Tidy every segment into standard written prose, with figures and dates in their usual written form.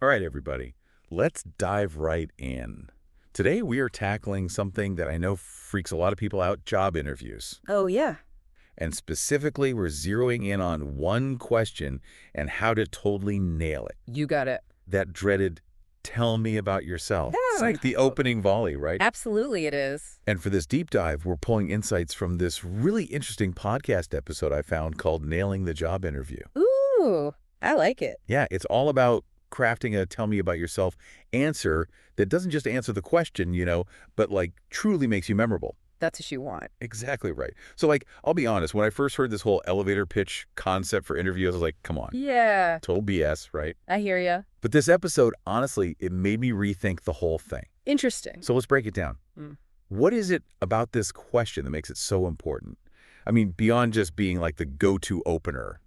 All right, everybody, let's dive right in. Today, we are tackling something that I know freaks a lot of people out, job interviews. Oh, yeah. And specifically, we're zeroing in on one question and how to totally nail it. You got it. That dreaded, tell me about yourself. It's Yeah. like the opening volley, right? Absolutely, it is. And for this deep dive, we're pulling insights from this really interesting podcast episode I found called Nailing the Job Interview. Ooh, I like it. Yeah, it's all about crafting a tell me about yourself answer that doesn't just answer the question, but like truly makes you memorable. That's what you want. Exactly right. So like, I'll be honest, when I first heard this whole elevator pitch concept for interviews, I was like, come on, Yeah, total BS, right? I hear ya. But this episode, honestly, it made me rethink the whole thing. Interesting. So let's break it down. Mm. What is it about this question that makes it so important? I mean, beyond just being like the go-to opener.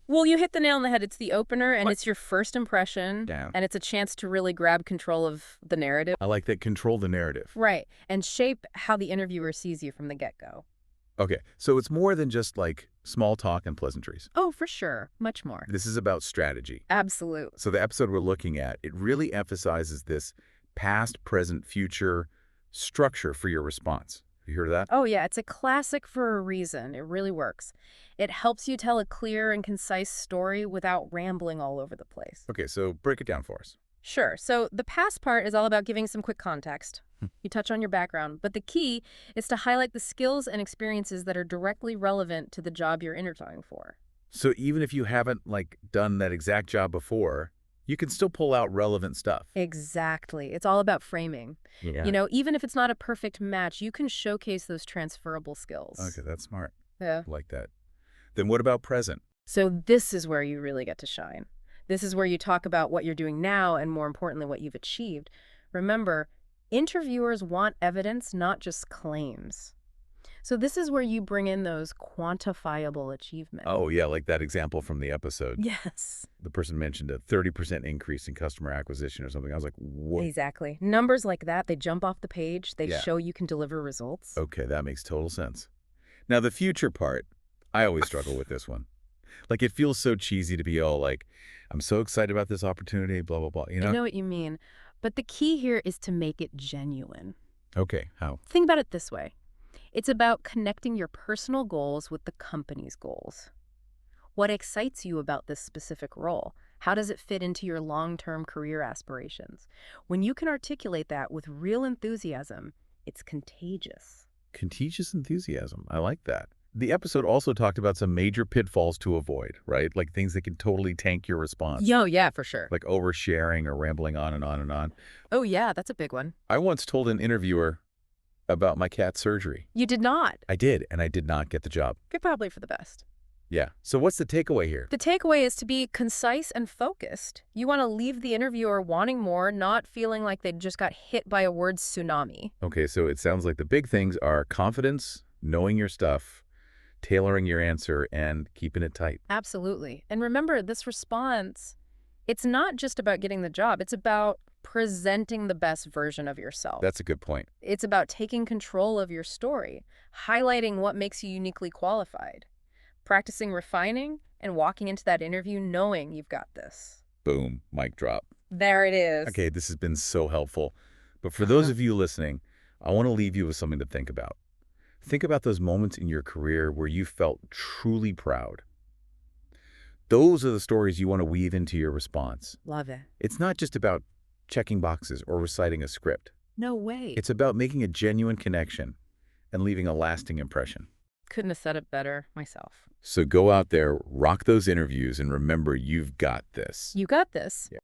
Well, you hit the nail on the head. It's the opener, and What? it's your first impression, Yeah. and it's a chance to really grab control of the narrative. I like that, control the narrative. Right, and shape how the interviewer sees you from the get-go. Okay, so it's more than just like small talk and pleasantries. Oh, for sure. Much more. This is about strategy. Absolute. So the episode we're looking at, it really emphasizes this past, present, future structure for your response. You heard of that? Oh, yeah, it's a classic for a reason. It really works. It helps you tell a clear and concise story without rambling all over the place. Okay, so break it down for us. Sure. So the past part is all about giving some quick context. You touch on your background, but the key is to highlight the skills and experiences that are directly relevant to the job you're interviewing for. So even if you haven't like done that exact job before, you can still pull out relevant stuff. Exactly. It's all about framing. Yeah. Even if it's not a perfect match, you can showcase those transferable skills. Okay, that's smart. Yeah. I like that. Then what about present? So this is where you really get to shine. This is where you talk about what you're doing now and, more importantly, what you've achieved. Remember, interviewers want evidence, not just claims. So this is where you bring in those quantifiable achievements. Oh, yeah, like that example from the episode. Yes. The person mentioned a 30% increase in customer acquisition or something. I was like, what? Exactly. Numbers like that, they jump off the page. They Yeah. show you can deliver results. Okay, that makes total sense. Now, the future part, I always struggle with this one. Like, it feels so cheesy to be all like, I'm so excited about this opportunity, blah, blah, blah, I know what you mean. But the key here is to make it genuine. Okay, how? Think about it this way. It's about connecting your personal goals with the company's goals. What excites you about this specific role? How does it fit into your long-term career aspirations? When you can articulate that with real enthusiasm, it's contagious. Contagious enthusiasm. I like that. The episode also talked about some major pitfalls to avoid, right? Like things that can totally tank your response. Yeah, for sure. Like oversharing or rambling on and on and on. Oh, yeah, that's a big one. I once told an interviewer about my cat's surgery. You did not. I did, and I did not get the job. You're probably for the best. Yeah. So what's the takeaway here? The takeaway is to be concise and focused. You want to leave the interviewer wanting more, not feeling like they just got hit by a word tsunami. Okay, so it sounds like the big things are confidence, knowing your stuff, tailoring your answer, and keeping it tight. Absolutely. And remember, this response, it's not just about getting the job. It's about presenting the best version of yourself. That's a good point. It's about taking control of your story, highlighting what makes you uniquely qualified, practicing refining, and walking into that interview knowing you've got this. Boom, mic drop. There it is. Okay, this has been so helpful. But for those of you listening, I want to leave you with something to think about. Think about those moments in your career where you felt truly proud. Those are the stories you want to weave into your response. Love it. It's not just about checking boxes or reciting a script. No way. It's about making a genuine connection and leaving a lasting impression. Couldn't have said it better myself. So go out there, rock those interviews, and remember you've got this. You got this. Yeah.